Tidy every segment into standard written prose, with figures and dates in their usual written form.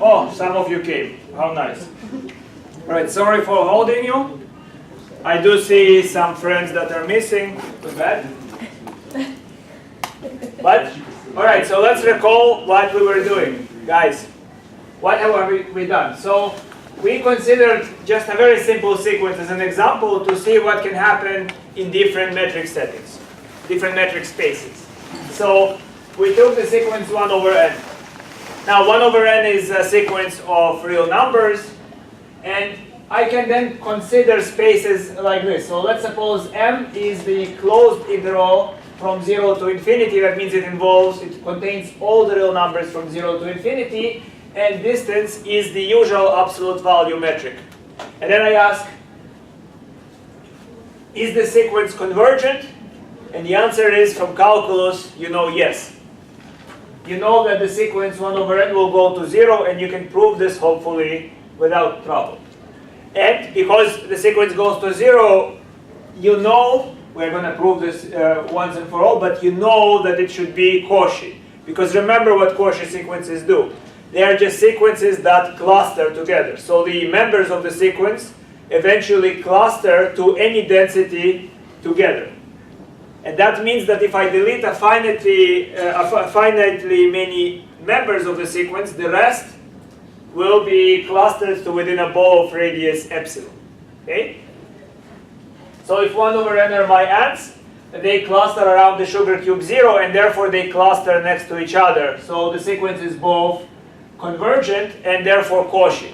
Oh, some of you came. How nice. Alright, sorry for holding you. I do see some friends that are missing. Too bad. But, alright, so let's recall what we were doing. Guys, what have we done? So, we considered just a very simple sequence as an example to see what can happen in different metric settings, different metric spaces. So, we took the sequence 1 over n. Now 1 over n is a sequence of real numbers, and I can then consider spaces like this. So let's suppose m is the closed interval from 0 to infinity. That means it contains all the real numbers from 0 to infinity, and distance is the usual absolute value metric. And then I ask, is the sequence convergent? And the answer is, from calculus, you know yes. You know that the sequence 1 over n will go to 0, and you can prove this hopefully without trouble. And because the sequence goes to 0, you know, we're going to prove this once and for all, but you know that it should be Cauchy. Because remember what Cauchy sequences do. They are just sequences that cluster together. So the members of the sequence eventually cluster to any density together. And that means that if I delete a finitely many members of the sequence, the rest will be clustered to within a ball of radius epsilon. Okay? So if 1 over n are my ants, they cluster around the sugar cube 0, and therefore they cluster next to each other. So the sequence is both convergent and therefore Cauchy.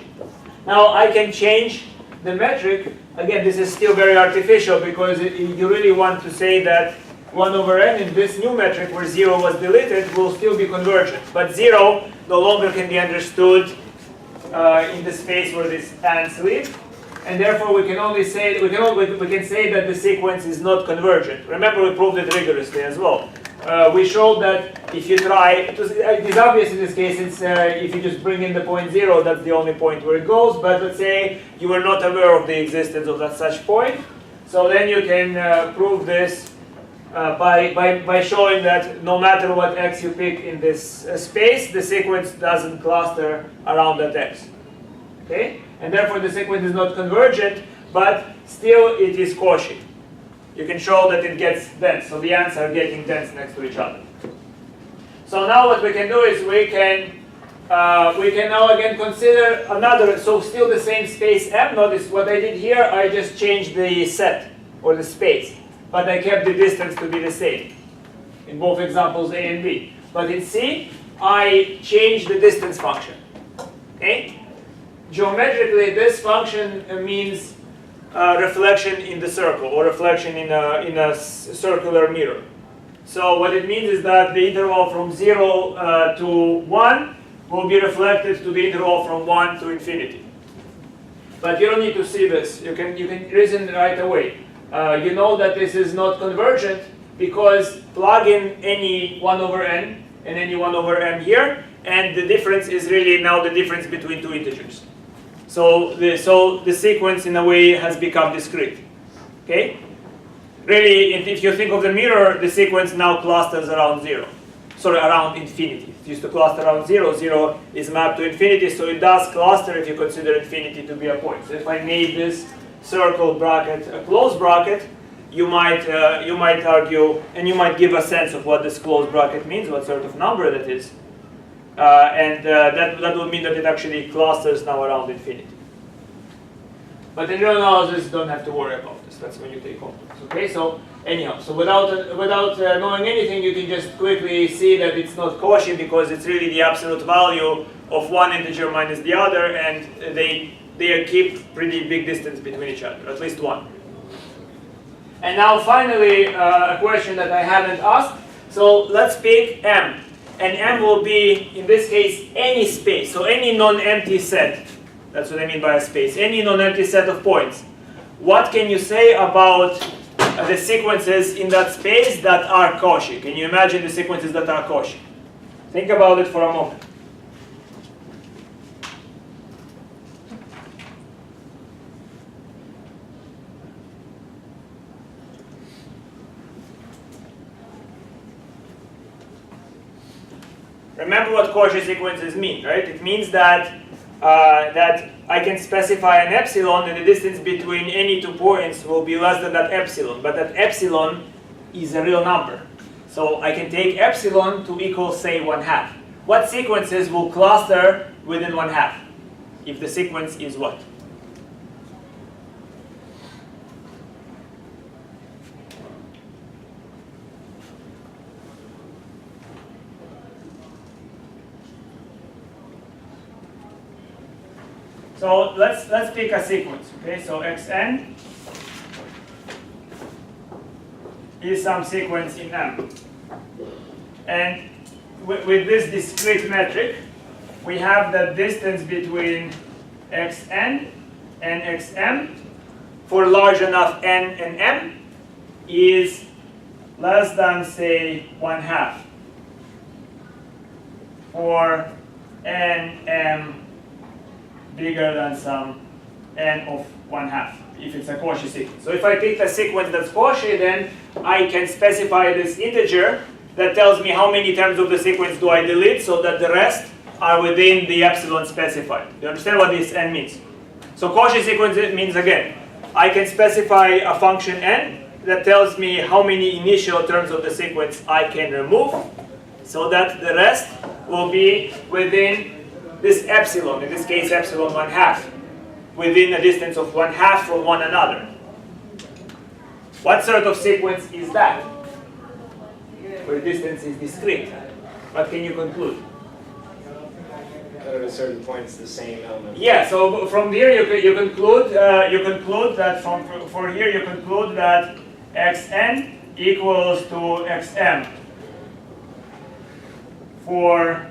Now I can change the metric. Again, this is still very artificial because you really want to say that 1 over n in this new metric where 0 was deleted will still be convergent. But 0 no longer can be understood in the space where these ants live. And therefore we can only say we can say that the sequence is not convergent. Remember, we proved it rigorously as well. We showed that if you try, it is obvious in this case, it's if you just bring in the point 0, that's the only point where it goes. But let's say you were not aware of the existence of that such point. So then you can prove this by showing that no matter what x you pick in this space, the sequence doesn't cluster around that x. Okay? And therefore the sequence is not convergent, but still it is Cauchy. You can show that it gets dense, so the ants are getting dense next to each other. So now what we can do is we can now again consider another, so still the same space M. Notice what I did here, I just changed the set, or the space, but I kept the distance to be the same in both examples A and B. But in C, I changed the distance function. Okay? Geometrically, this function means reflection in the circle, or reflection in a circular mirror. So what it means is that the interval from 0 to 1 will be reflected to the interval from 1 to infinity. But you don't need to see this. You can reason right away. You know that this is not convergent because plug in any 1 over n and any 1 over m here, and the difference is really now the difference between two integers. So the sequence in a way has become discrete. Okay? Really, if you think of the mirror, the sequence now clusters around 0. Sorry, around infinity. It used to cluster around 0. 0 is mapped to infinity, so it does cluster if you consider infinity to be a point. So if I made this circle bracket a closed bracket, you might argue, and you might give a sense of what this closed bracket means, what sort of number that is. That would mean that it actually clusters now around infinity. But in real analysis, you don't have to worry about this. That's when you take complex. Okay, so anyhow, so without knowing anything, you can just quickly see that it's not Cauchy because it's really the absolute value of one integer minus the other, and they keep pretty big distance between each other, at least one. And now finally, a question that I haven't asked. So let's pick M. And M will be, in this case, any space. So any non-empty set. That's what I mean by a space. Any non-empty set of points. What can you say about the sequences in that space that are Cauchy? Can you imagine the sequences that are Cauchy? Think about it for a moment. Remember what Cauchy sequences mean, right? It means that that I can specify an epsilon, and the distance between any 2 points will be less than that epsilon. But that epsilon is a real number. So I can take epsilon to equal, say, 1/2. What sequences will cluster within 1/2? If the sequence is what? So let's pick a sequence. Okay, so xn is some sequence in M. And with this discrete metric, we have the distance between xn and xm for large enough n and m is less than, say, 1/2 for n m bigger than some n of 1/2 if it's a Cauchy sequence. So if I pick a sequence that's Cauchy, then I can specify this integer that tells me how many terms of the sequence do I delete so that the rest are within the epsilon specified. Do you understand what this n means? So Cauchy sequence means, again, I can specify a function n that tells me how many initial terms of the sequence I can remove so that the rest will be within this epsilon, in this case epsilon 1/2, within a distance of 1/2 from one another. What sort of sequence is that? Where distance is discrete. What can you conclude? At a certain point, it's the same element. Yeah. So from here you conclude that for here you conclude that xn equals to xm for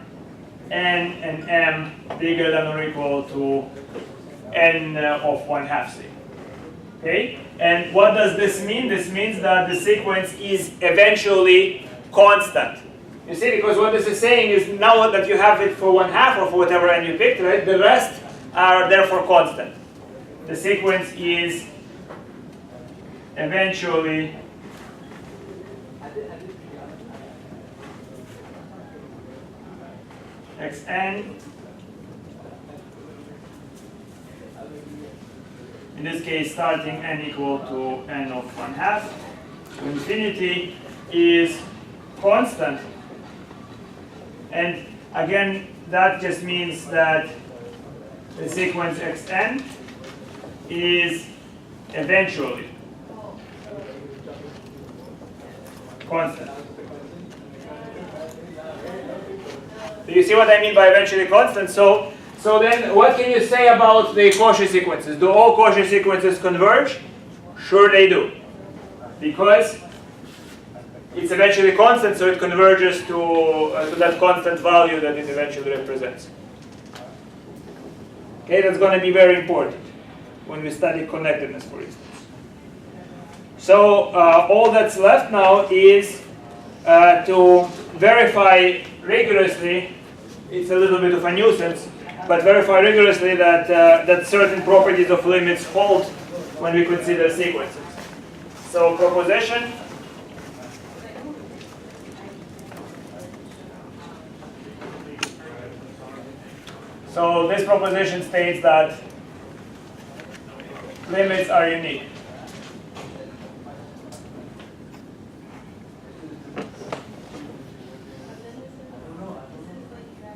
n and m bigger than or equal to n of 1/2, say. Okay? And what does this mean? This means that the sequence is eventually constant. You see, because what this is saying is now that you have it for 1/2 or for whatever n you picked, right, the rest are therefore constant. The sequence is eventually xn, in this case starting n equal to n of 1/2 to infinity, is constant. And again, that just means that the sequence xn is eventually constant. Do you see what I mean by eventually constant? So then what can you say about the Cauchy sequences? Do all Cauchy sequences converge? Sure they do. Because it's eventually constant, so it converges to that constant value that it eventually represents. Okay, that's going to be very important when we study connectedness, for instance. So all that's left now is to verify rigorously. It's a little bit of a nuisance, but verify rigorously that that certain properties of limits hold when we consider sequences. So proposition. So this proposition states that limits are unique.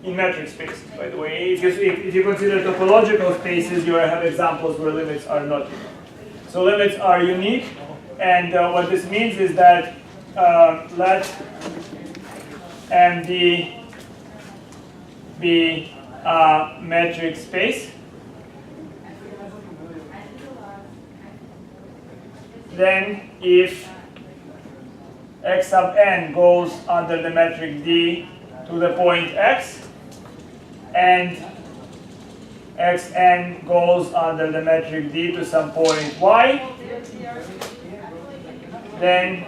In metric spaces, by the way. If you consider topological spaces, you have examples where limits are not unique. So limits are unique, and what this means is that let MD be a metric space. Then if x sub n goes under the metric D to the point x, and xn goes under the metric D to some point y, then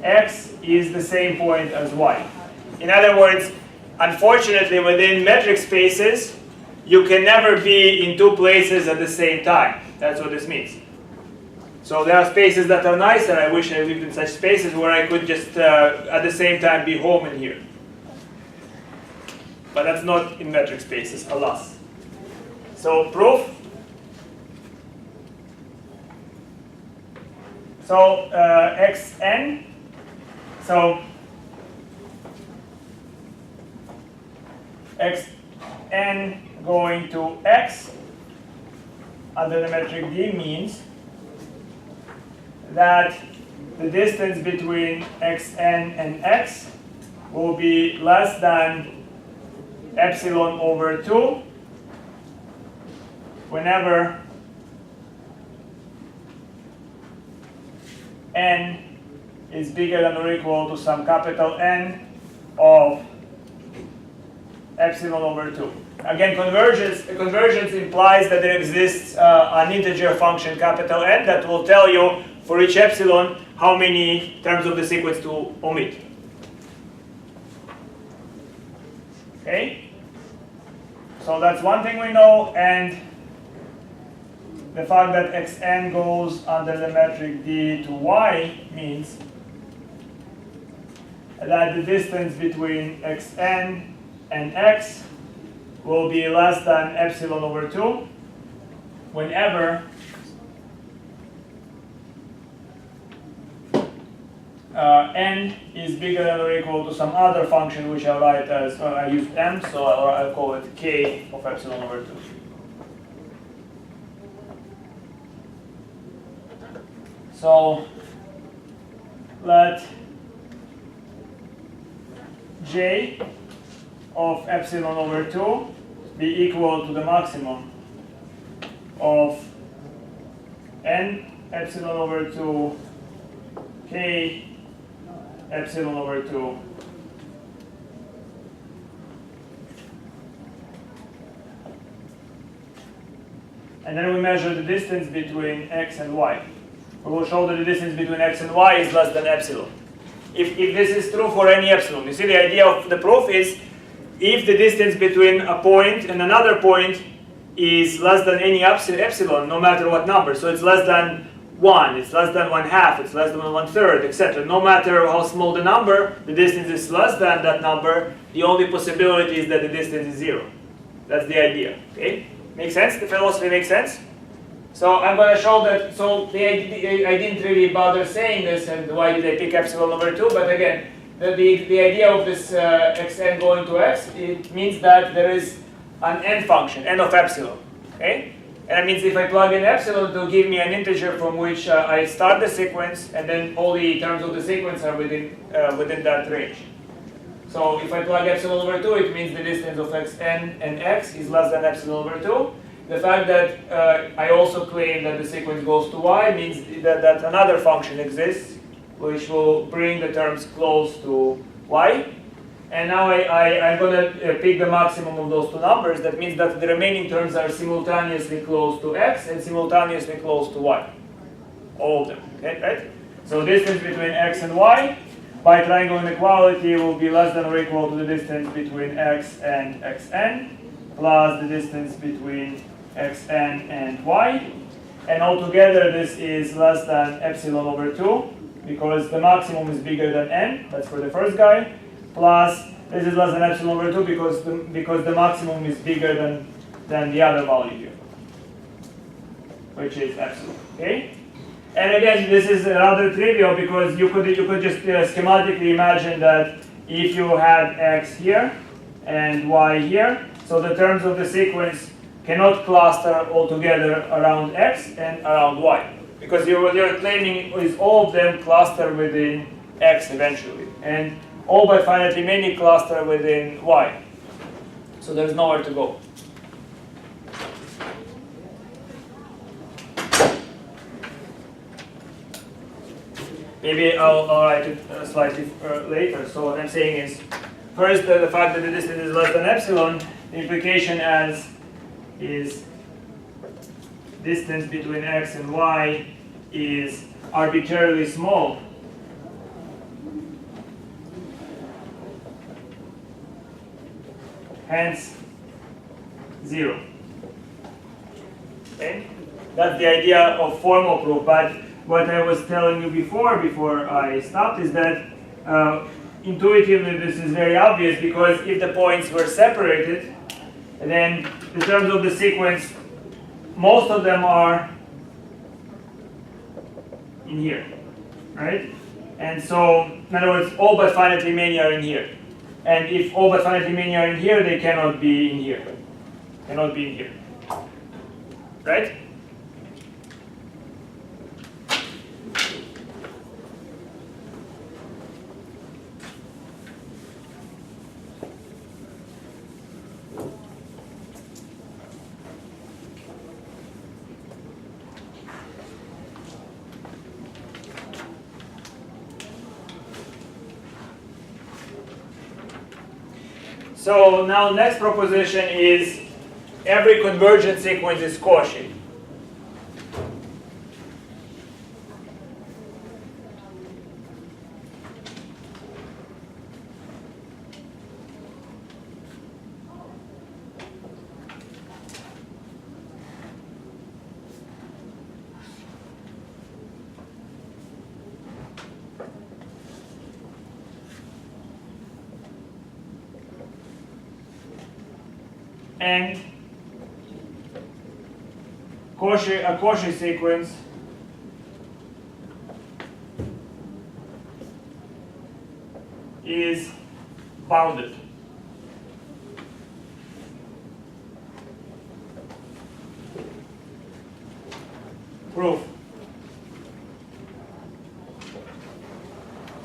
x is the same point as y. In other words, unfortunately, within metric spaces, you can never be in two places at the same time. That's what this means. So there are spaces that are nicer. I wish I lived in such spaces where I could just at the same time be home and here. but that's not in metric spaces, alas. So proof. So xn, so xn going to x under the metric D means that the distance between xn and x will be less than epsilon over 2 whenever n is bigger than or equal to some capital N of epsilon over 2. Again, convergence implies that there exists an integer function capital N that will tell you for each epsilon how many terms of the sequence to omit. Okay? So that's one thing we know, and the fact that xn goes under the metric D to y means that the distance between xn and x will be less than epsilon over 2 whenever n is bigger than or equal to some other function which I'll write as, I used m, so I'll call it k of epsilon over 2. So let j of epsilon over 2 be equal to the maximum of n epsilon over 2 k epsilon over 2 and then we measure the distance between x and y. We will show that the distance between x and y is less than epsilon. If this is true for any epsilon, you see the idea of the proof is if the distance between a point and another point is less than any epsilon, no matter what number, so it's less than 1, it's less than 1/2, it's less than 1/3, etc. No matter how small the number, the distance is less than that number, the only possibility is that the distance is 0. That's the idea. Okay? Make sense? The philosophy makes sense? So I'm going to show that, so I didn't really bother saying this, and why did I pick epsilon over 2, but again, the idea of this xn going to x, it means that there is an n function, n of epsilon, okay? And that means if I plug in epsilon, it will give me an integer from which I start the sequence, and then all the terms of the sequence are within that range. So if I plug epsilon over 2, it means the distance of xn and x is less than epsilon over 2. The fact that I also claim that the sequence goes to y means that another function exists, which will bring the terms close to y. And now I'm going to pick the maximum of those two numbers. That means that the remaining terms are simultaneously close to x and simultaneously close to y. All of them. Okay, right? So distance between x and y by triangle inequality will be less than or equal to the distance between x and xn plus the distance between xn and y. And altogether this is less than epsilon over 2 because the maximum is bigger than n. That's for the first guy. Plus this is less than epsilon over 2 because the maximum is bigger than the other value here, which is epsilon. Okay? And again, this is rather trivial because you could just schematically imagine that if you had x here and y here, so the terms of the sequence cannot cluster all together around x and around y, because what you're claiming is all of them cluster within x eventually, and all by finitely many cluster within y. So there's nowhere to go. Maybe I'll write it slightly later. So what I'm saying is, first, the fact that the distance is less than epsilon, the implication is distance between x and y is arbitrarily small. Hence, 0. Okay? That's the idea of formal proof. But what I was telling you before I stopped is that intuitively this is very obvious, because if the points were separated, then the terms of the sequence, most of them are in here, right? And so, in other words, all but finitely many are in here. And if all but finitely many are in here, they cannot be in here. Cannot be in here. Right? So now next proposition is every convergent sequence is Cauchy. And a Cauchy sequence is bounded. Proof.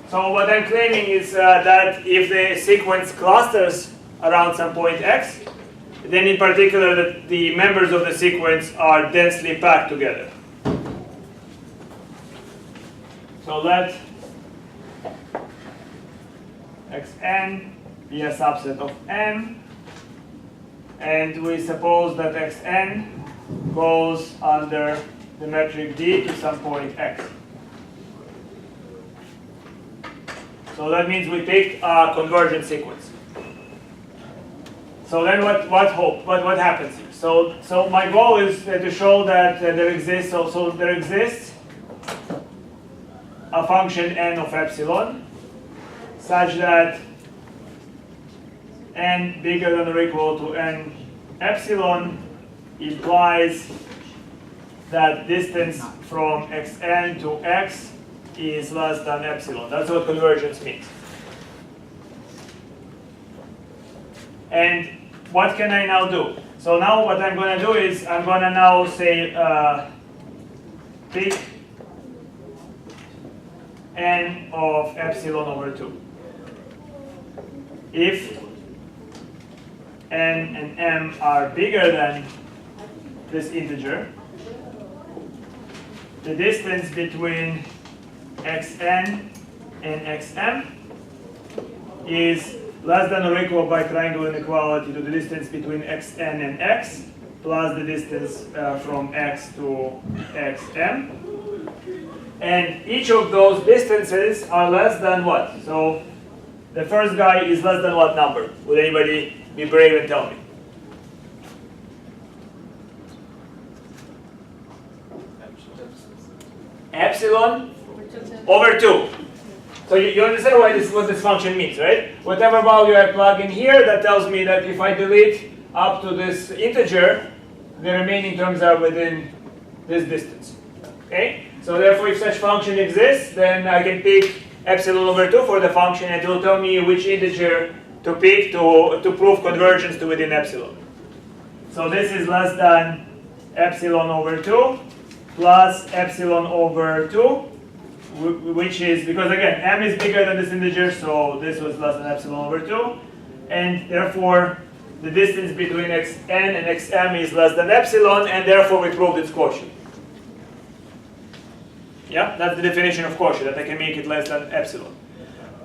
So what I'm claiming is that if the sequence clusters around some point x, then in particular the members of the sequence are densely packed together. So let xn be a subset of n, and we suppose that xn goes under the metric d to some point x. So that means we picked a convergent sequence. So then what happens here? So my goal is to show that there exists a function n of epsilon such that n bigger than or equal to n epsilon implies that distance from xn to x is less than epsilon. That's what convergence means. And what can I now do? So now what I'm going to do is I'm going to now say pick n of epsilon over 2. If n and m are bigger than this integer, the distance between xn and xm is less than or equal by triangle inequality to the distance between xn and x plus the distance from x to xm. And each of those distances are less than what? So the first guy is less than what number? Would anybody be brave and tell me? Epsilon over 2. So you understand what this function means, right? Whatever value I plug in here, that tells me that if I delete up to this integer, the remaining terms are within this distance. Okay? So therefore, if such function exists, then I can pick epsilon over 2 for the function, and it will tell me which integer to pick to prove convergence to within epsilon. So this is less than epsilon over 2 plus epsilon over 2. Which is, because again, m is bigger than this integer, so this was less than epsilon over 2. And therefore, the distance between xn and xm is less than epsilon, and therefore we proved its Cauchy. Yeah, that's the definition of Cauchy, that I can make it less than epsilon.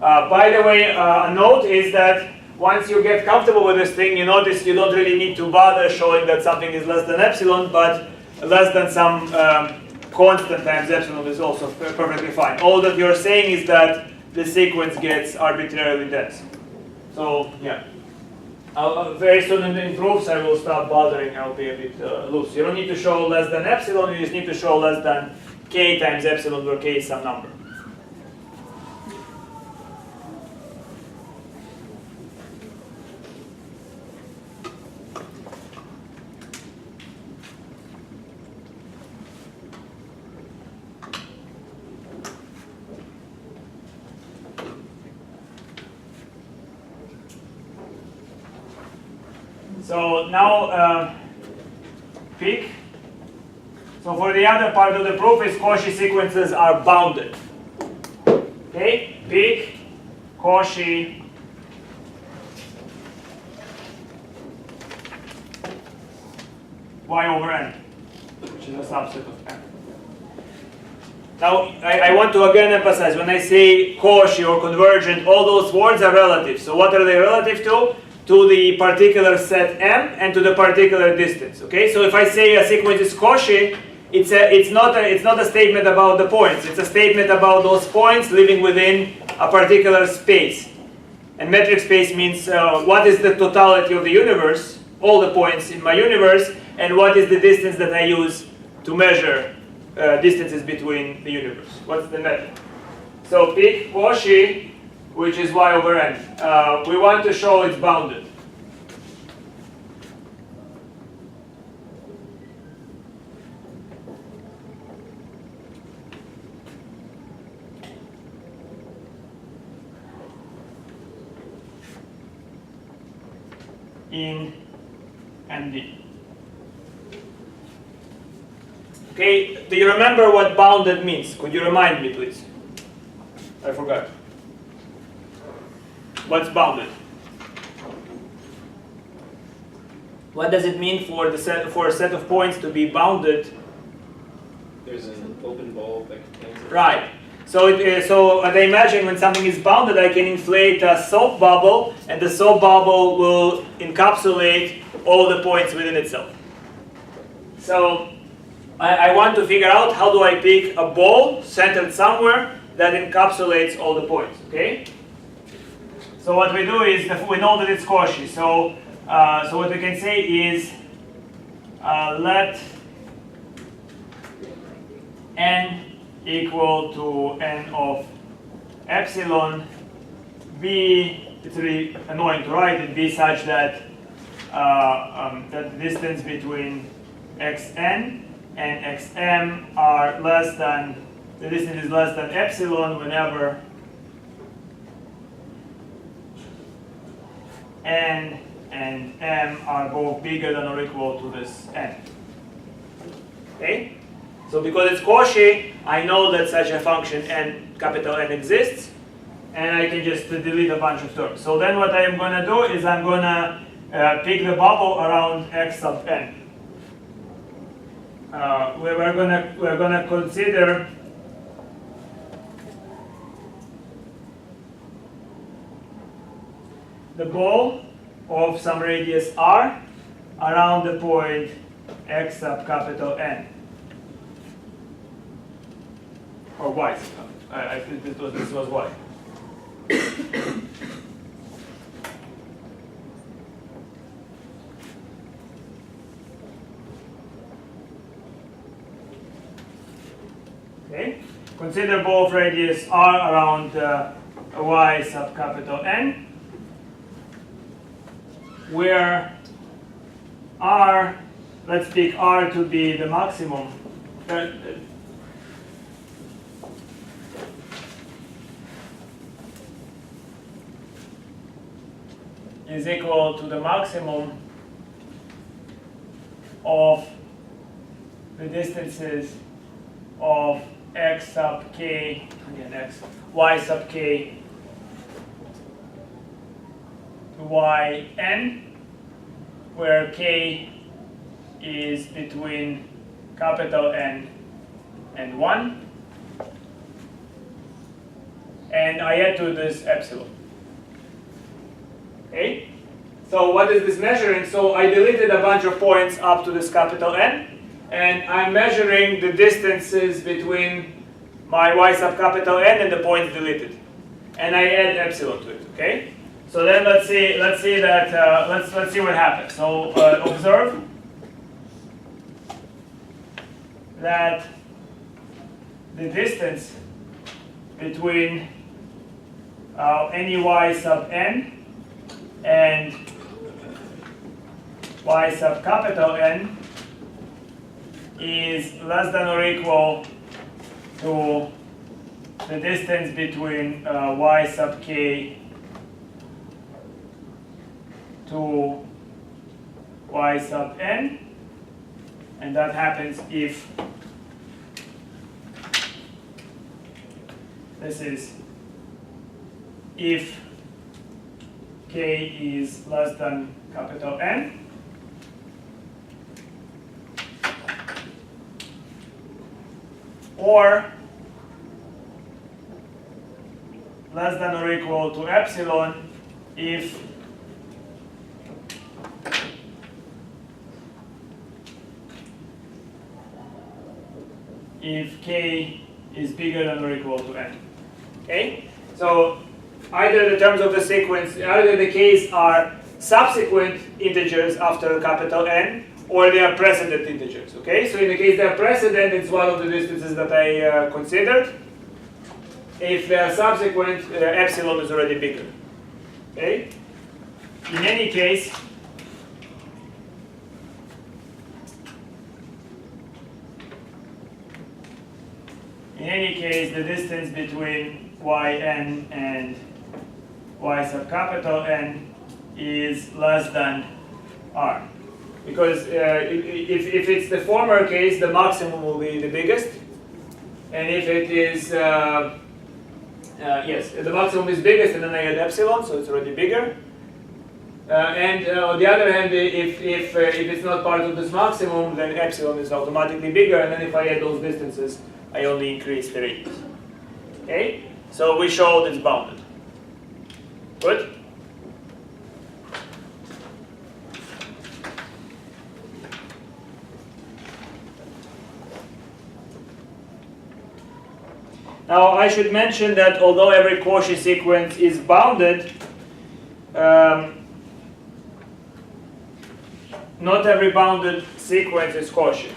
By the way, a note is that once you get comfortable with this thing, you notice you don't really need to bother showing that something is less than epsilon, but less than some constant times epsilon is also perfectly fine. All that you're saying is that the sequence gets arbitrarily dense. So yeah, very soon in proofs I will stop bothering. I'll be a bit loose. You don't need to show less than epsilon. You just need to show less than k times epsilon, where k is some number. So now pick. So for the other part of the proof is Cauchy sequences are bounded. Okay, pick Cauchy y over n, which is a subset of n. Now, I want to again emphasize, when I say Cauchy or convergent, all those words are relative. So what are they relative to? To the particular set M and to the particular distance. Okay, so if I say a sequence is Cauchy, it's not a statement about the points. It's a statement about those points living within a particular space. And metric space means what is the totality of the universe, all the points in my universe, and what is the distance that I use to measure distances between the universe. What's the metric? So pick Cauchy, which is y over n. We want to show it's bounded. In ND. Okay, do you remember what bounded means? Could you remind me, please? I forgot. What's bounded? What does it mean for a set of points to be bounded? There's an open ball that contains it. Right. So, so I imagine when something is bounded, I can inflate a soap bubble, and the soap bubble will encapsulate all the points within itself. So I want to figure out how do I pick a ball centered somewhere that encapsulates all the points. Okay. So what we do is we know that it's Cauchy. So what we can say is let n equal to n of epsilon be, it's really annoying to write it, be such that that the distance between xn and xm are less than, the distance is less than epsilon whenever n and m are both bigger than or equal to this n. Okay? So because it's Cauchy, I know that such a function n, capital N exists, and I can just delete a bunch of terms. So then what I am going to do is I'm going to pick the bubble around x sub n. We're going to consider the ball of some radius r around the point x sub capital N. Or y sub capital. I think this was y. Okay. Consider ball of radius r around y sub capital N, where r, let's pick r to be the maximum. Is equal to the maximum of the distances of x sub k, again x, y sub k to yn, where k is between capital N and 1, and I add to this epsilon. Okay, so what is this measuring? So I deleted a bunch of points up to this capital N, and I'm measuring the distances between my y sub capital N and the points deleted, and I add epsilon to it. Okay, so then let's see that let's see what happens. So observe that the distance between any y sub n and y sub capital N is less than or equal to the distance between y sub k to y sub n, and that happens if this is if k is less than capital N, or less than or equal to epsilon if k is bigger than or equal to n. Okay? So either the terms of the sequence, either the k's are subsequent integers after capital N, or they are precedent integers. Okay? So in the case they are precedent, it's one of the distances that I considered. If they are subsequent, epsilon is already bigger. Okay? In any case, the distance between yn and y sub capital N is less than r. Because if it's the former case, the maximum will be the biggest. And if it is, yes, the maximum is biggest, and then I add epsilon, so it's already bigger. And on the other hand, if it's not part of this maximum, then epsilon is automatically bigger, and then if I add those distances, I only increase the radius. Okay? So we showed it's bounded. Good? Now I should mention that although every Cauchy sequence is bounded, not every bounded sequence is Cauchy.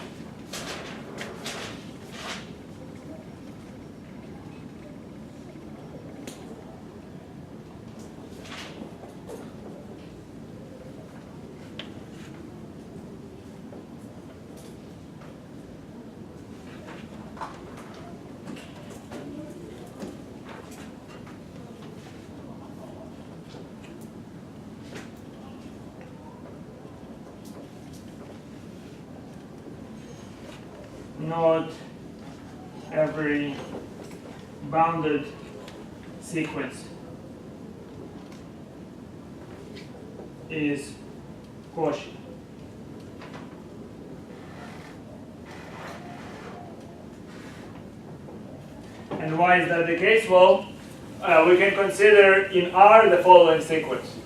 Not every bounded sequence is Cauchy. And why is that the case? Well, we can consider in R the following sequence.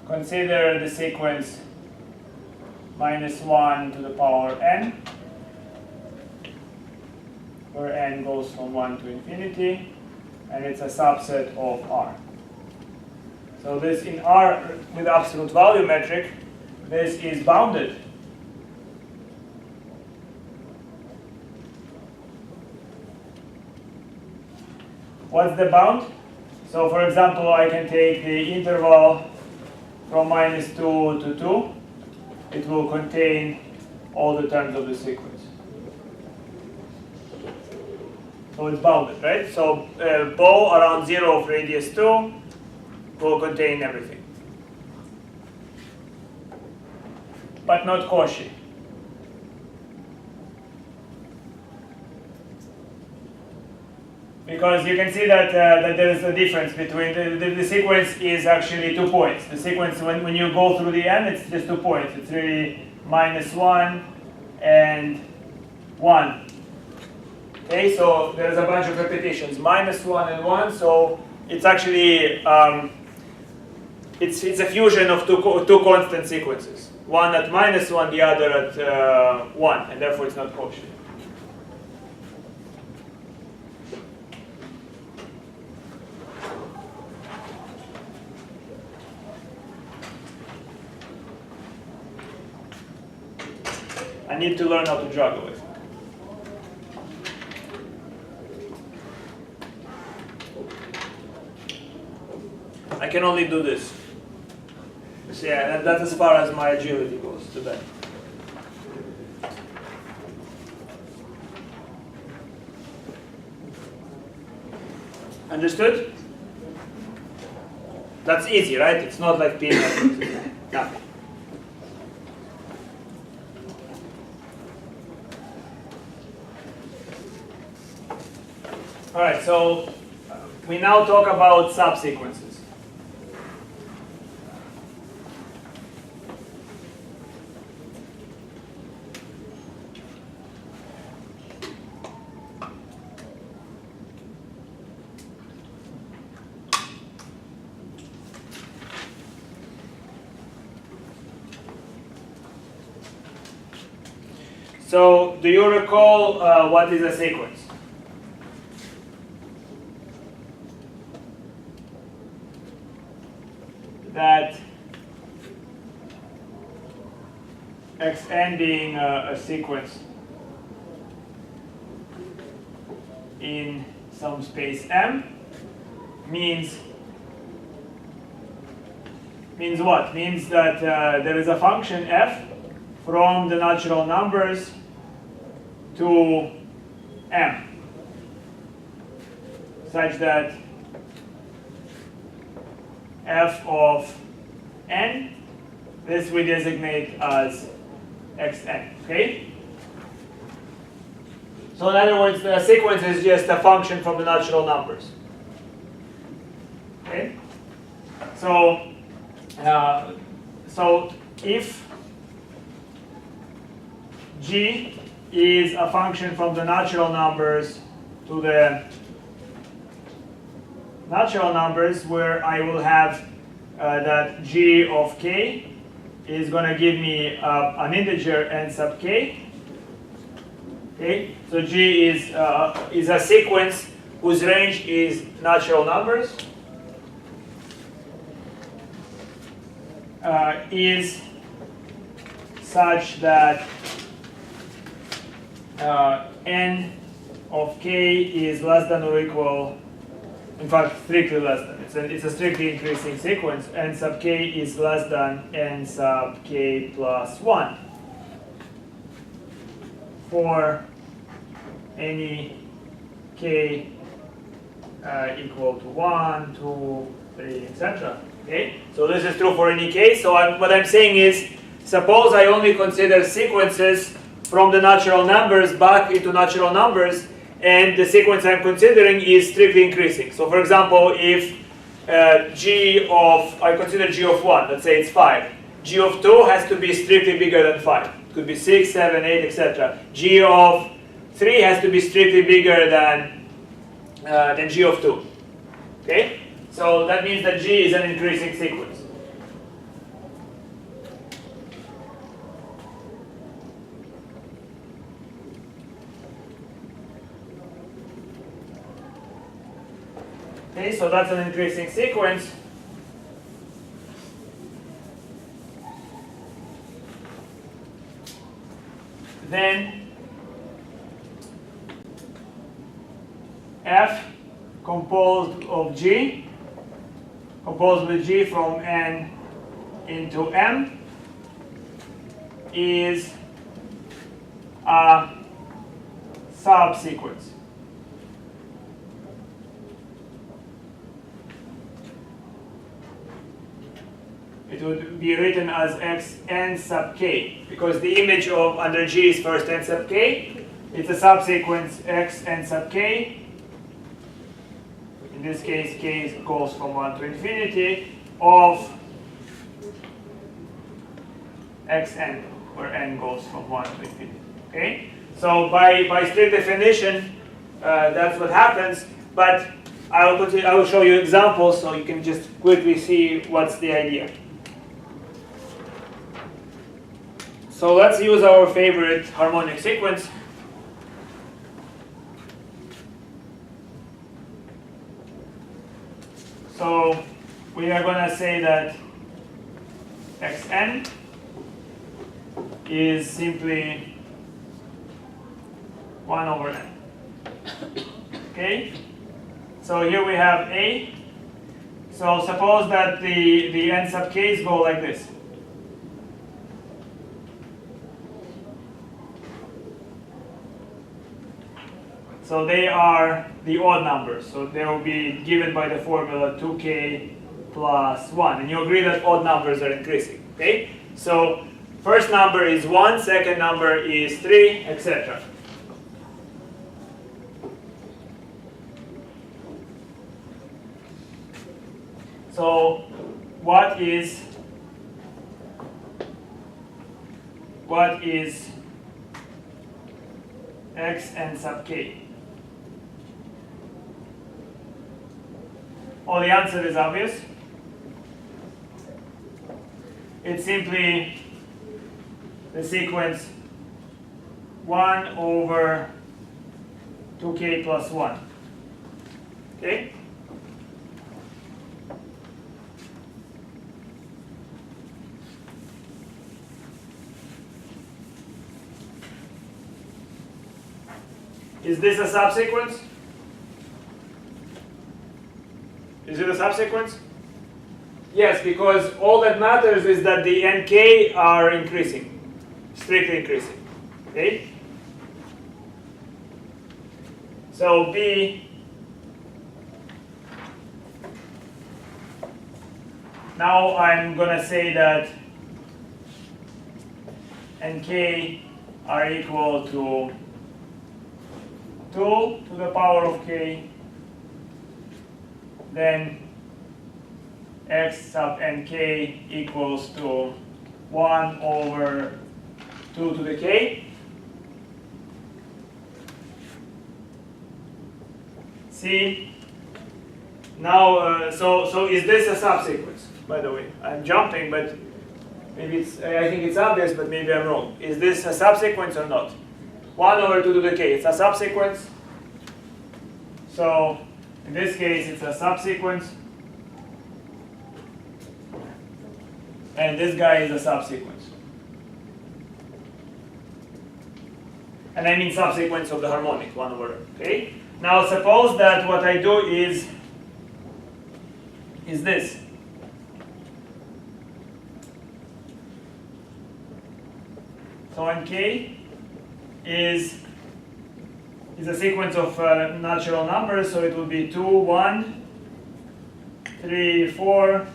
Consider the sequence -1 to the power n, where n goes from 1 to infinity, and it's a subset of R. So this in R with absolute value metric, this is bounded. What's the bound? So for example, I can take the interval from -2 to 2, it will contain all the terms of the sequence. So it's bounded, right? So bow around 0 of radius 2 will contain everything. But not Cauchy. Because you can see that there is a difference between the sequence is actually 2 points. The sequence, when you go through the n, it's just 2 points. It's really -1 and 1. Okay, so there's a bunch of repetitions, -1 and 1. So it's actually it's a fusion of two constant sequences. One at -1, the other at 1, and therefore it's not Cauchy. I need to learn how to juggle it. I can only do this. So yeah, that's as far as my agility goes today. Understood? That's easy, right? It's not like peanut. Nothing. All right, so we now talk about subsequences. So, do you recall what is a sequence? That xn being a sequence in some space M means what? Means that there is a function f from the natural numbers to M such that f of n, this we designate as xn, okay? So in other words, the sequence is just a function from the natural numbers. Okay? So, if g is a function from the natural numbers to the natural numbers, where I will have that g of k is going to give me an integer n sub k. Okay, so g is a sequence whose range is natural numbers. Is such that n of k is less than or equal, in fact, strictly less than. It's a strictly increasing sequence. N sub k is less than n sub k plus 1 for any k equal to 1, 2, 3, etc. Okay? So this is true for any k. So what I'm saying is, suppose I only consider sequences from the natural numbers back into natural numbers, and the sequence I'm considering is strictly increasing. So for example, if I consider g of 1, let's say it's 5. G of 2 has to be strictly bigger than 5. It could be 6, 7, 8, etc. G of 3 has to be strictly bigger than g of 2. Okay? So that means that g is an increasing sequence. Okay, so that's an increasing sequence. Then f composed with g from n into m is a subsequence. It would be written as xn sub k, because the image of under g is first n sub k. It's a subsequence xn sub k. In this case, k goes from 1 to infinity of xn, where n goes from 1 to infinity. Okay? So by strict definition, that's what happens. But I will show you examples so you can just quickly see what's the idea. So let's use our favorite harmonic sequence. So we are going to say that xn is simply 1 over n. Okay? So here we have a. So suppose that the n sub k's go like this. So they are the odd numbers. So they will be given by the formula 2k plus 1. And you agree that odd numbers are increasing. Okay? So first number is 1, second number is 3, etc. So what is x n sub k? Oh, the answer is obvious. It's simply the sequence 1 over 2k plus 1. Okay? Is this a subsequence? Is it a subsequence? Yes, because all that matters is that the nk are increasing, strictly increasing. Okay? So B, now I'm going to say that nk are equal to 2 to the power of k, then x sub nk equals to 1 over 2 to the k. See, now, so is this a subsequence? By the way, I'm jumping, but maybe I think it's obvious, but maybe I'm wrong. Is this a subsequence or not? 1 over 2 to the k, it's a subsequence. So in this case, it's a subsequence. And this guy is a subsequence. And I mean subsequence of the harmonic, 1 over, okay? Now suppose that what I do is this. So nk is a sequence of natural numbers, so it will be 2, 1, 3, 4,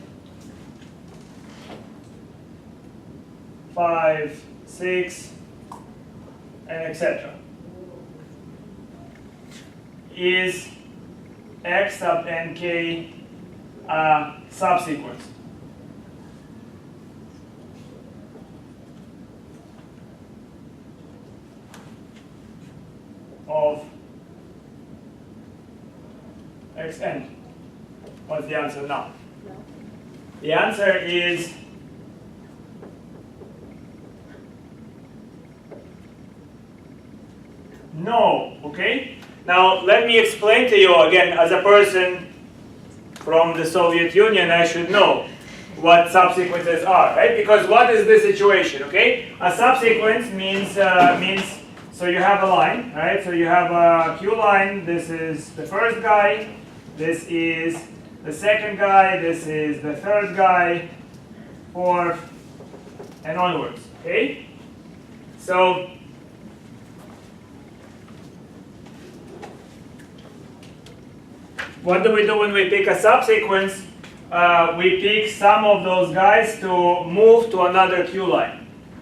5, 6, and etc. Is x sub nk a subsequence? Of xn? What's the answer now? No. The answer is no, okay? Now let me explain to you again, as a person from the Soviet Union, I should know what subsequences are, right? Because what is the situation, okay? A subsequence means so you have a line, right? So you have a Q line. This is the first guy. This is the second guy. This is the third guy, fourth, and onwards, okay? So what do we do when we pick a subsequence? We pick some of those guys to move to another Q line.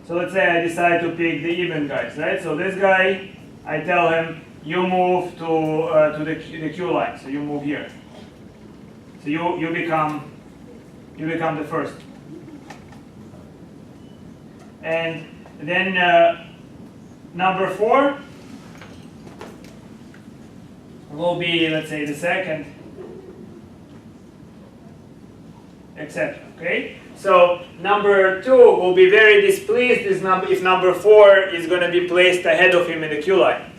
So let's say I decide to pick the even guys, right? So this guy, I tell him, you move to the Q line. So you move here. So you become the first. And then number 4 will be, let's say, the second, etc. Okay? So number 2 will be very displeased if number 4 is going to be placed ahead of him in the queue line.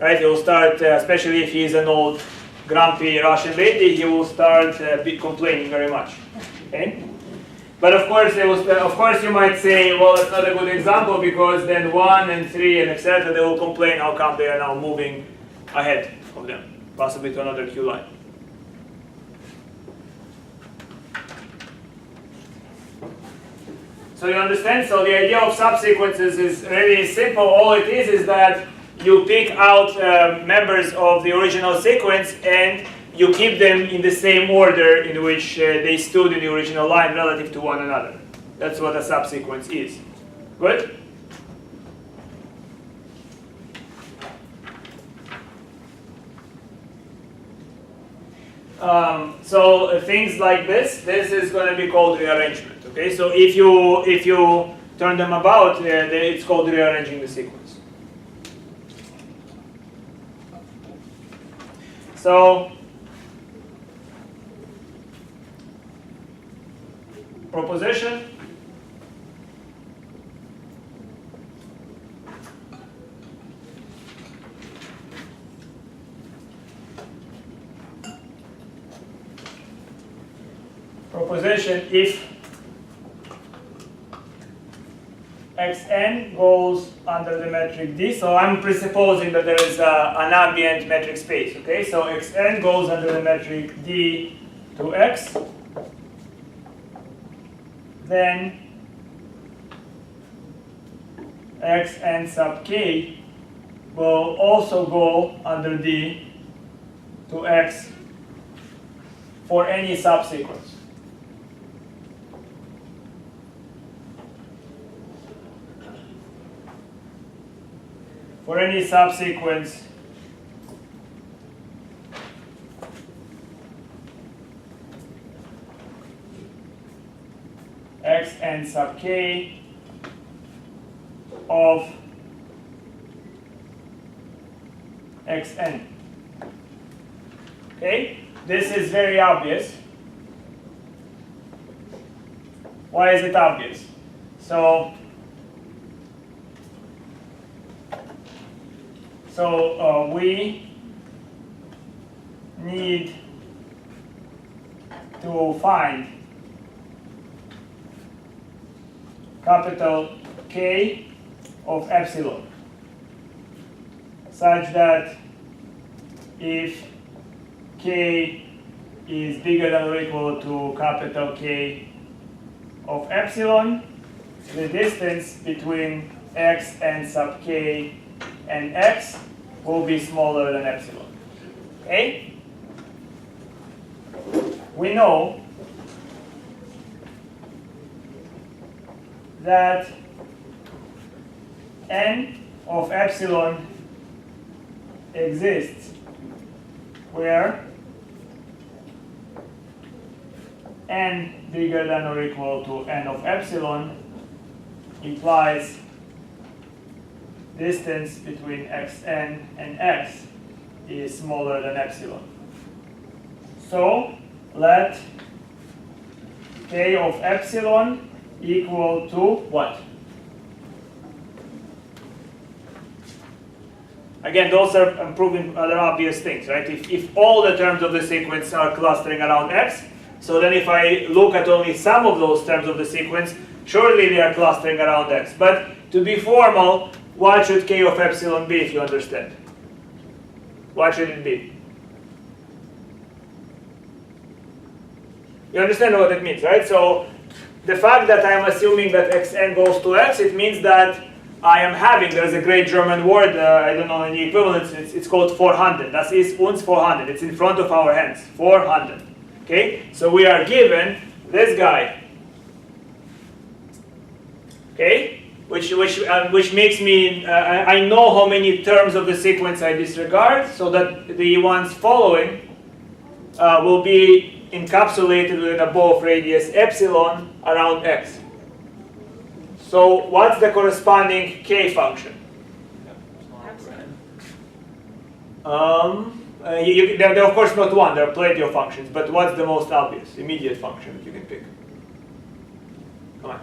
Right? He will start, especially if he is an old grumpy Russian lady, he will start complaining very much. Okay? But of course, you might say, well, it's not a good example because then 1 and 3 and etc. They will complain how come they are now moving ahead of them, possibly to another queue line. So you understand? So the idea of subsequences is really simple. All it is that you pick out members of the original sequence and you keep them in the same order in which they stood in the original line relative to one another. That's what a subsequence is. Good? So things like this is going to be called rearrangement. Okay, so if you turn them about, it's called rearranging the sequence. So proposition. Proposition if xn goes under the metric D. So I'm presupposing that there is an ambient metric space. Okay, so xn goes under the metric D to x. Then xn sub k will also go under D to x for any subsequence. For any subsequence xn sub k of xn. Okay, this is very obvious. Why is it obvious? So we need to find capital K of epsilon such that if K is bigger than or equal to capital K of epsilon, the distance between x and sub k and x will be smaller than epsilon. Okay? We know that n of epsilon exists where n bigger than or equal to n of epsilon implies distance between xn and x is smaller than epsilon. So let k of epsilon equal to what? Again, those are proving other obvious things, right? If all the terms of the sequence are clustering around x, so then if I look at only some of those terms of the sequence, surely they are clustering around x. But to be formal, what should k of epsilon be, if you understand? What should it be? You understand what it means, right? So the fact that I'm assuming that xn goes to x, it means that I am having, there's a great German word, I don't know any equivalence, it's called 400. Das ist uns 400. It's in front of our hands, 400. Okay? So we are given this guy. Okay? Which makes me, I know how many terms of the sequence I disregard, so that the ones following will be encapsulated within a bow of radius epsilon around x. So what's the corresponding k function? They're of course not one, there are plenty of functions, but what's the most obvious, immediate function that you can pick? Come on.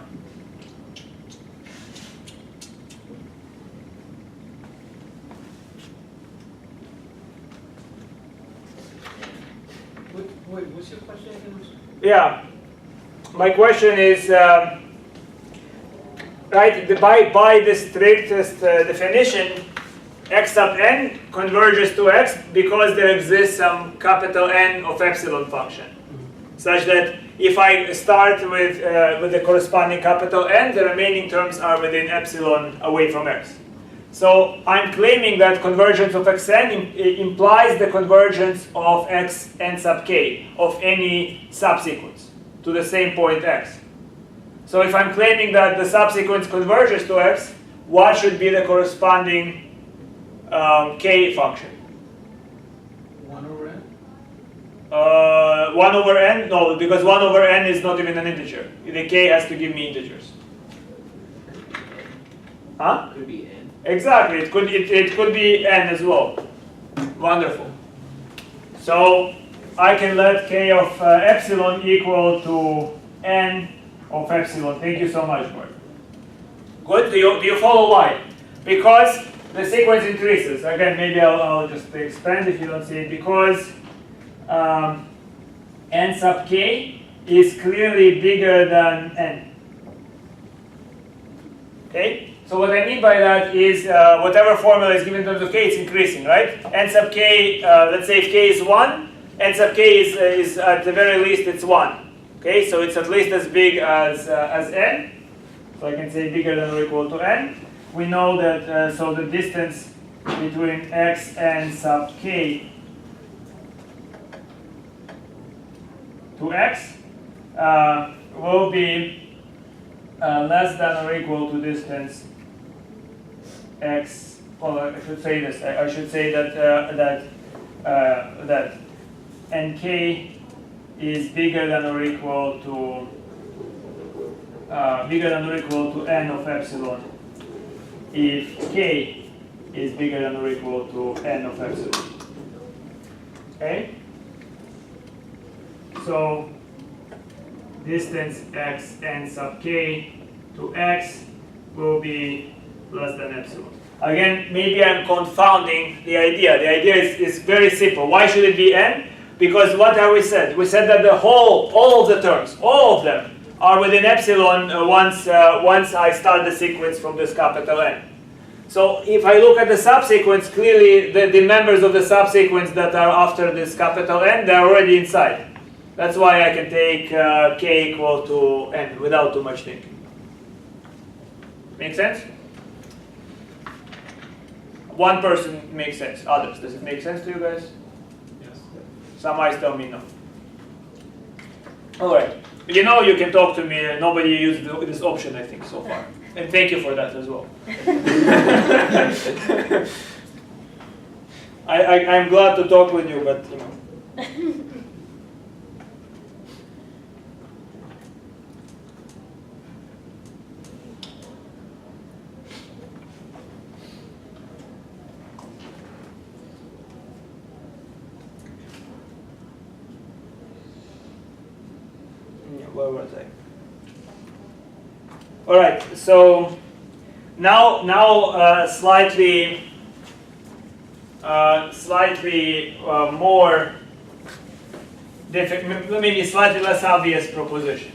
Wait, what's your question again? Yeah, my question is, right, by the strictest definition, x sub n converges to x because there exists some capital N of epsilon function. such that if I start with the corresponding capital N, the remaining terms are within epsilon away from x. So I'm claiming that convergence of xn implies the convergence of xn sub k of any subsequence to the same point x. So if I'm claiming that the subsequence converges to x, what should be the corresponding k function? 1 over n? 1 over n? No, because 1 over n is not even an integer. The k has to give me integers. Huh? Could be n. Exactly. It could be n as well. Wonderful. So I can let k of epsilon equal to n of epsilon. Thank you so much, Bart. Good. Do you follow why? Because the sequence increases. Again, maybe I'll just expand if you don't see it. Because n sub k is clearly bigger than n. Okay? So what I mean by that is whatever formula is given in terms of k, it's increasing, right? N sub k, let's say if k is 1, n sub k is at the very least it's 1. Okay, so it's at least as big as n. So I can say bigger than or equal to n. We know that, so the distance between x and sub k to x will be less than or equal to distance x. Well, I should say this. I should say that that nk is bigger than or equal to n of epsilon if k is bigger than or equal to n of epsilon. Okay. So distance x n sub k to x will be less than epsilon. Again, maybe I'm confounding the idea. The idea is very simple. Why should it be n? Because what have we said? We said that all of the terms, all of them, are within epsilon once I start the sequence from this capital N. So if I look at the subsequence, clearly the members of the subsequence that are after this capital N, they're already inside. That's why I can take k equal to n without too much thinking. Make sense? One person makes sense. Others, does it make sense to you guys? Yes. Some eyes tell me no. All right. You know you can talk to me. Nobody used this option, I think, so far. And thank you for that as well. I'm glad to talk with you, but you know. Where was I? All right. So now slightly more difficult, maybe slightly less obvious proposition.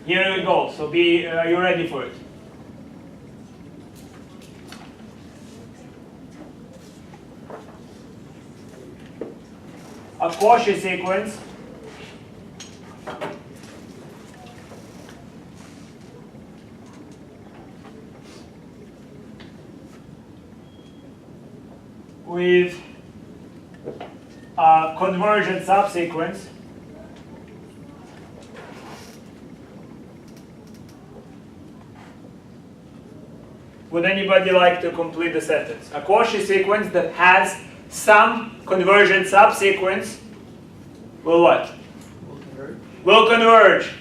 Here we go. So are you ready for it? A Cauchy sequence with a convergent subsequence Would anybody like to complete the sentence? A Cauchy sequence that has some convergent subsequence will what? Will converge. Will converge.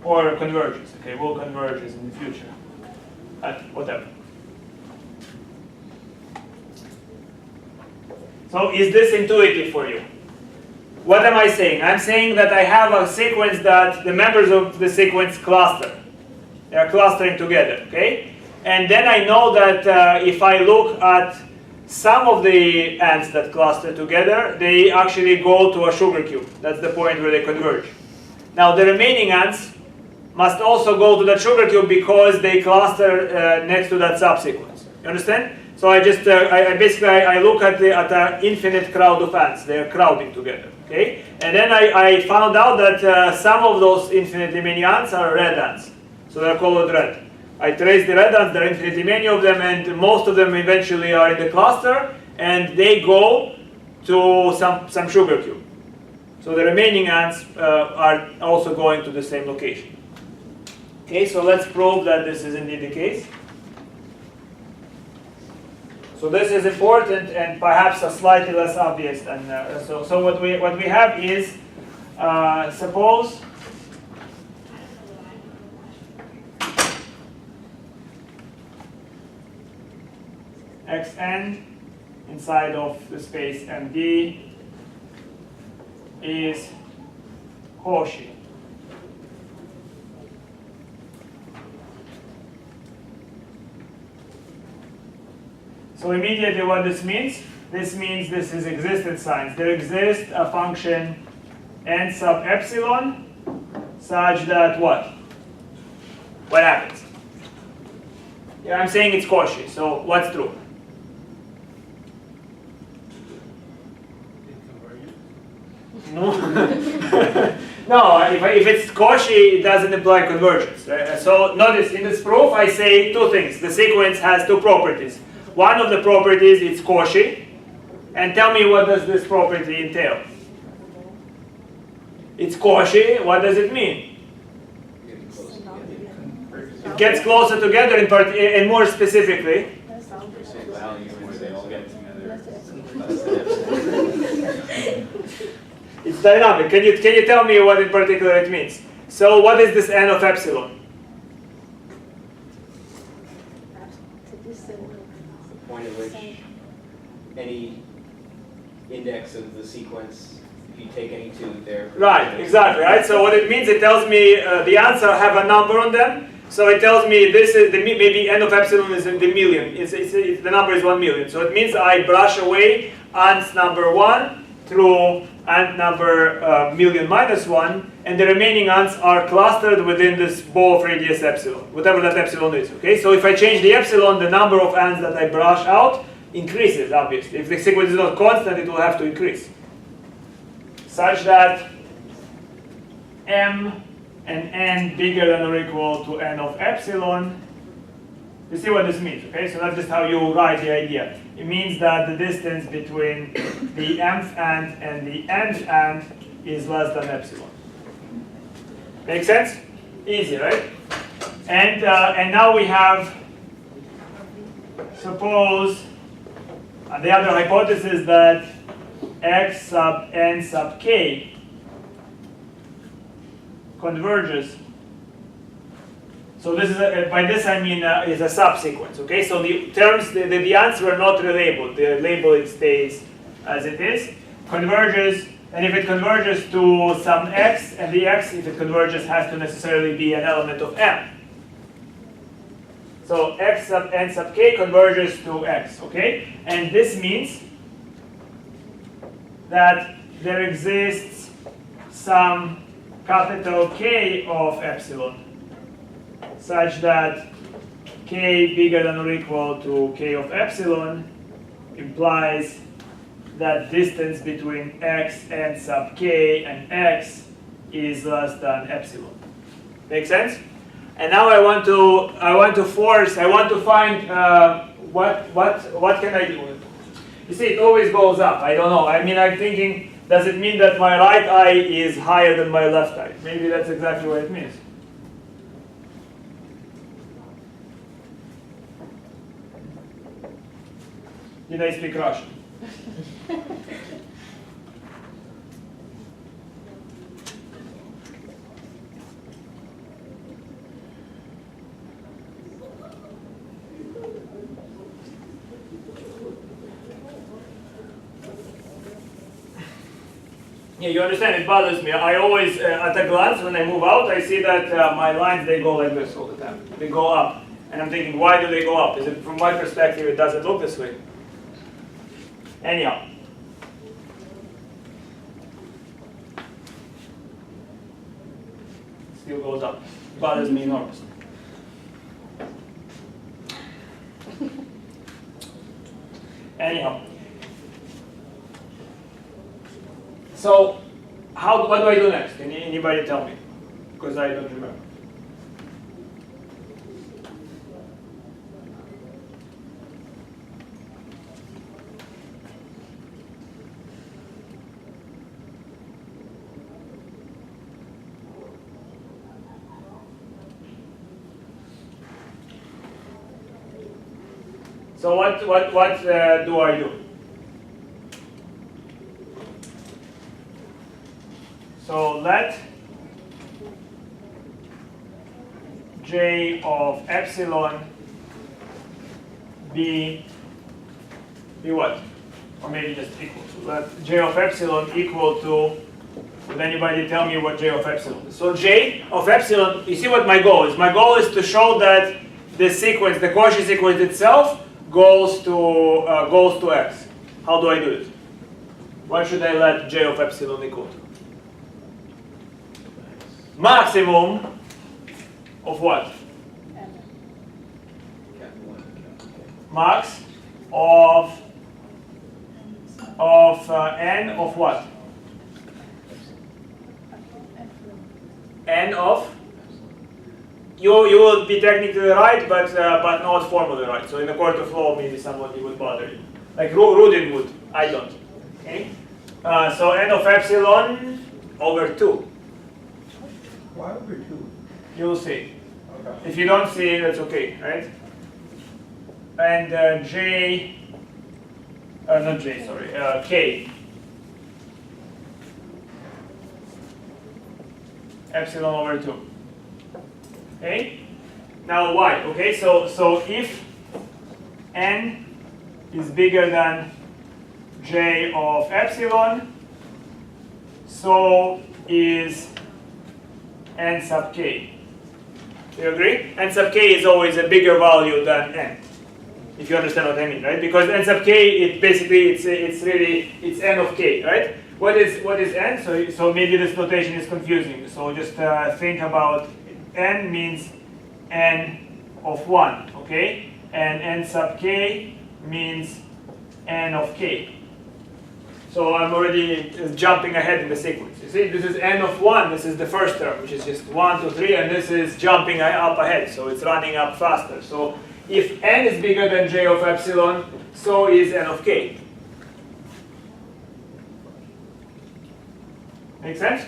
Or converges. Okay, will converges in the future. Whatever. So is this intuitive for you? what am I saying? I'm saying that I have a sequence that the members of the sequence cluster. They are clustering together, okay? And then I know that if I look at some of the ants that cluster together, they actually go to a sugar cube. That's the point where they converge. Now the remaining ants must also go to that sugar cube because they cluster next to that subsequence. You understand? So I just I look at an infinite crowd of ants. They are crowding together, okay? And then I found out that some of those infinitely many ants are red ants, so they're colored red. I trace the red ants. There are infinitely many of them, and most of them eventually are in the cluster, and they go to some sugar cube. So the remaining ants are also going to the same location. Okay, so let's prove that this is indeed the case. So this is important and perhaps a slightly less obvious than so what we have is suppose xn inside of the space MD is Cauchy. So immediately what this means this is existence signs. There exists a function n sub epsilon such that what? What happens? Yeah, I'm saying it's Cauchy, so what's true? No, no. If it's Cauchy, it doesn't imply convergence. Right? So notice in this proof, I say two things. The sequence has two properties. One of the properties is Cauchy, and tell me what does this property entail? It's Cauchy. What does it mean? It gets closer together, and more specifically. It's dynamic. Can you tell me what in particular it means? So what is this n of epsilon? The point at which any index of the sequence, if you take any two, they're right. Exactly. Right. So what it means, it tells me the ants have a number on them. So it tells me this is maybe n of epsilon is in the million. The number is 1 million. So it means I brush away ants number 1 through ant number million minus 1, and the remaining ants are clustered within this bow of radius epsilon, whatever that epsilon is. Okay, so if I change the epsilon, the number of ants that I brush out increases, obviously. If the sequence is not constant, it will have to increase. Such that m and n bigger than or equal to n of epsilon. You see what this means, okay? So that's just how you write the idea. It means that the distance between the mth ant and the nth ant is less than epsilon. Make sense? Easy, right? And now we have, suppose, the other hypothesis that x sub n sub k converges. So this is by this I mean is a subsequence. Okay, so the terms the ants were not relabeled. The labeling stays as it is. Converges, and if it converges to some x, and the x, if it converges, has to necessarily be an element of m. So x sub n sub k converges to x. Okay, and this means that there exists some capital K of epsilon, such that k bigger than or equal to k of epsilon implies that distance between x n sub k and x is less than epsilon. Make sense? And now I want to find what can I do? You see, it always goes up. I don't know. I mean, I'm thinking, does it mean that my right eye is higher than my left eye? Maybe that's exactly what it means. Did I speak Russian? Yeah, you understand, it bothers me. I always, at a glance, when I move out, I see that my lines, they go like this all the time. They go up. And I'm thinking, why do they go up? Is it, from my perspective, it doesn't look this way. Anyhow. Still goes up. Bothers me enormously. Anyhow. So, what do I do next? Can anybody tell me? Because I don't remember. So what do I do? So let J of epsilon be what? Or maybe just equal to. Let J of epsilon equal to, would anybody tell me what J of epsilon is? So J of epsilon, you see what my goal is? My goal is to show that the sequence, the Cauchy sequence itself, goes to x. How do I do it? What should I let J of epsilon equal to? Maximum of what? Max of n of what? N of? You will be technically right, but not formally right. So in a court of law, maybe somebody would bother you. Like Rudin would. I don't. Okay. So n of epsilon over 2. Why over 2? You'll see. Okay. If you don't see, that's okay, right? And J, not J, sorry, K. Epsilon over 2. Okay? Now why? Okay, so if n is bigger than J of epsilon, so is n sub k. Do you agree? N sub k is always a bigger value than n. If you understand what I mean, right? Because n sub k, it basically it's n of k, right? What is n? So maybe this notation is confusing. So just think about n means n of 1, okay? And n sub k means n of k. So I'm already jumping ahead in the sequence. You see, this is n of 1, this is the first term, which is just 1, 2, 3, and this is jumping up ahead, so it's running up faster. So if n is bigger than J of epsilon, so is n of k. Make sense?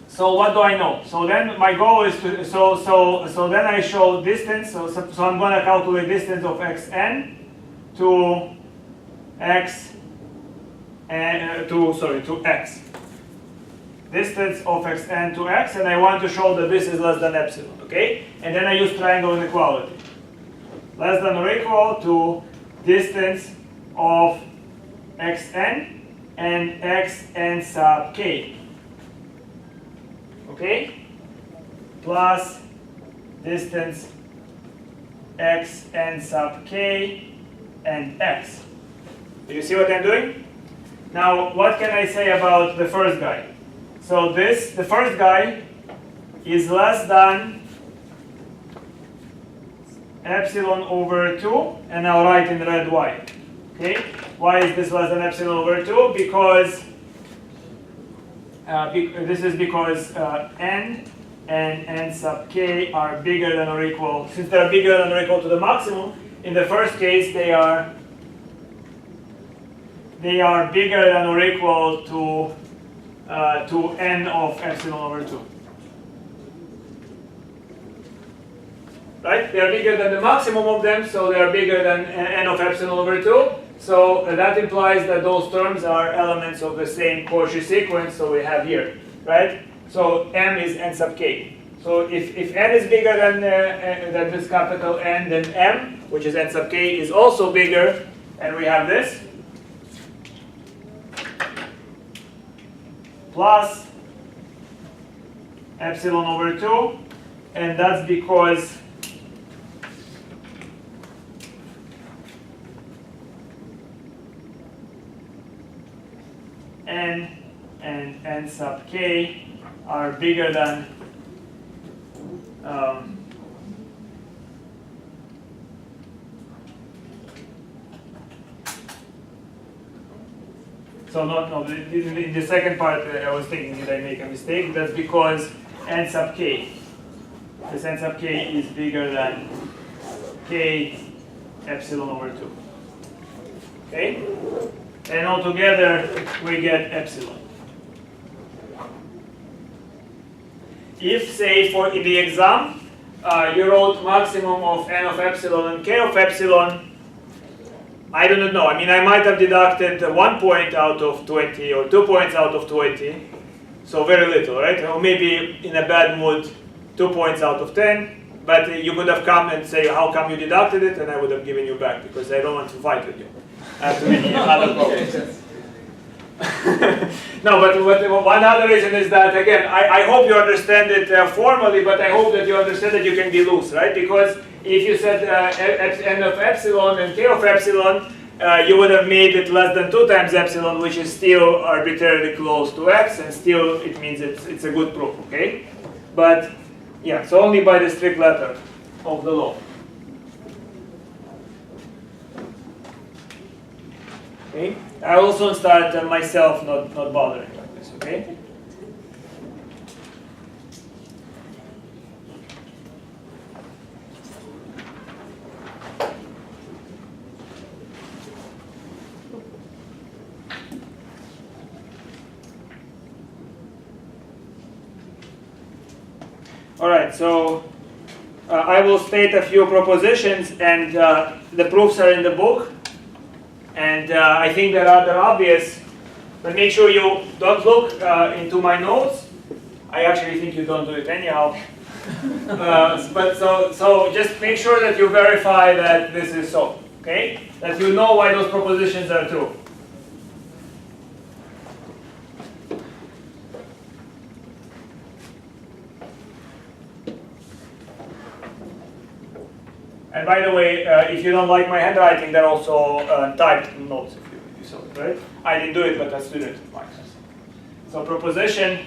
So what do I know? So then my goal is to, so then I show distance, so I'm going to calculate distance of xn to x, and to x. Distance of xn to x, and I want to show that this is less than epsilon, okay? And then I use triangle inequality. Less than or equal to distance of xn and xn sub k. Okay? Plus distance xn sub k and x. Do you see what I'm doing? Now, what can I say about the first guy? So the first guy is less than epsilon over 2, and I'll write in red why. Okay? Why is this less than epsilon over 2? Because this is because n and n sub k are bigger than or equal. Since they are bigger than or equal to the maximum, in the first case they are bigger than or equal to n of epsilon over 2. Right? They are bigger than the maximum of them, so they are bigger than n of epsilon over 2. So that implies that those terms are elements of the same Cauchy sequence, so we have here, right? So m is n sub k. So if n is bigger than this capital N, then m, which is n sub k, is also bigger, and we have this. plus epsilon over 2, and that's because n and n sub k are bigger than so in the second part I was thinking, did I make a mistake? That's because n sub k, this n sub k is bigger than k epsilon over 2. Okay? And altogether we get epsilon. If, say, for in the exam, you wrote maximum of n of epsilon and k of epsilon, I do not know. I mean, I might have deducted 1 point out of 20 or 2 points out of 20, so very little, right? Or maybe in a bad mood, 2 points out of 10, but you could have come and say, how come you deducted it? And I would have given you back, because I don't want to fight with you. I have to make other problems. No, but one other reason is that, again, I hope you understand it formally, but I hope that you understand that you can be loose, right? Because if you said n of epsilon and k of epsilon, you would have made it less than 2 times epsilon, which is still arbitrarily close to x, and still it means it's a good proof, okay? But, yeah, so only by the strict letter of the law. Okay? I also start myself not bothering like this, okay? All right, so I will state a few propositions, and the proofs are in the book. And I think they're rather obvious, but make sure you don't look into my notes. I actually think you don't do it anyhow. But so just make sure that you verify that this is so, okay? That you know why those propositions are true. And by the way, if you don't like my handwriting, there are also typed notes if you saw it, right? I didn't do it, but a student likes it. So proposition,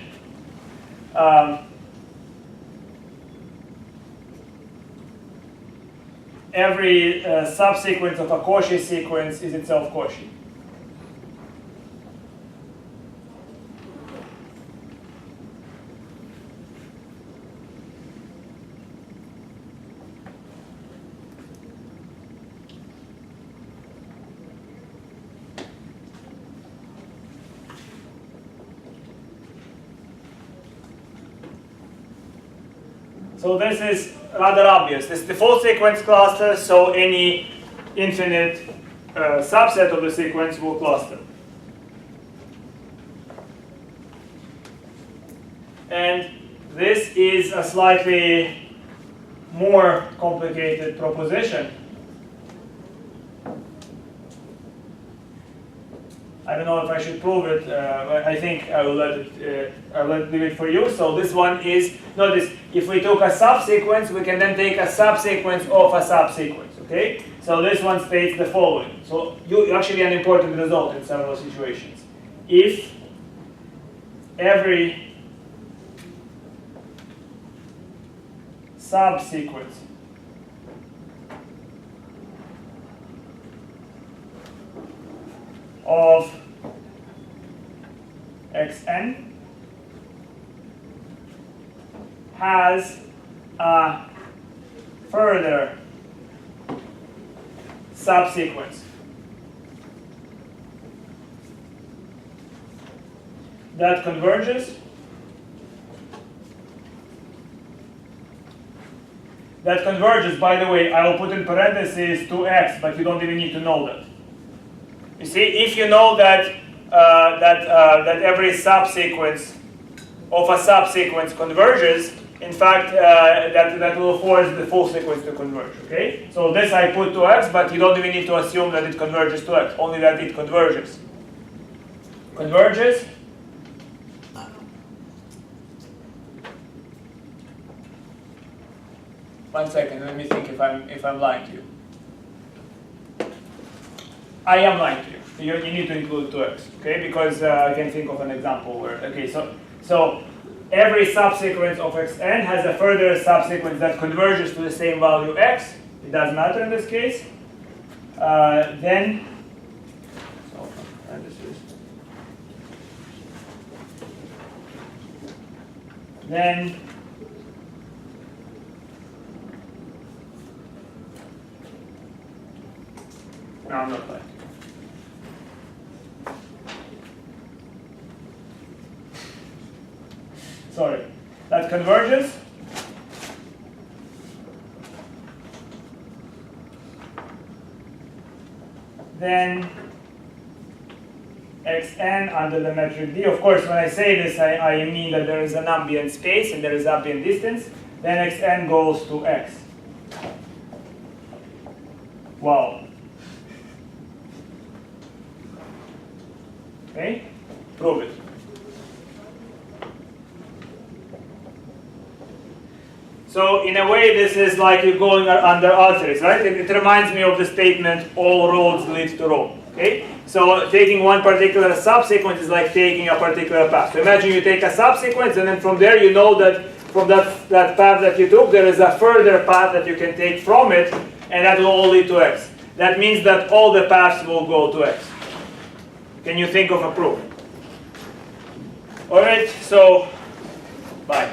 every subsequence of a Cauchy sequence is itself Cauchy. So this is rather obvious. This is the full sequence cluster, so any infinite subset of the sequence will cluster. And this is a slightly more complicated proposition. I don't know if I should prove it, but I think I will leave it for you. So this one is, notice, if we took a subsequence, we can then take a subsequence of a subsequence, okay? So this one states the following. So actually an important result in several situations. If every subsequence of xn has a further subsequence that converges, by the way, I will put in parentheses to x, but you don't even need to know that. You see, if you know that that every subsequence of a subsequence converges, in fact, that will force the full sequence to converge. Okay, so this I put to x, but you don't even need to assume that it converges to x, only that it converges. Converges 1 second, let me think if I'm lying to you. I am lying to you. You need to include 2x, okay? Because I can think of an example where, okay, so every subsequence of xn has a further subsequence that converges to the same value x. It doesn't matter in this case. Then, so parentheses. Then no, I'm not lying. Sorry, that converges. Then xn under the metric d. Of course, when I say this, I mean that there is an ambient space and there is ambient distance. Then xn goes to x. Wow. Okay, prove it. So in a way, this is like you're going under arteries, right? It reminds me of the statement, all roads lead to Rome. Okay? So taking one particular subsequence is like taking a particular path. So imagine you take a subsequence, and then from there you know that from that path that you took, there is a further path that you can take from it, and that will all lead to x. That means that all the paths will go to x. Can you think of a proof? All right, so bye.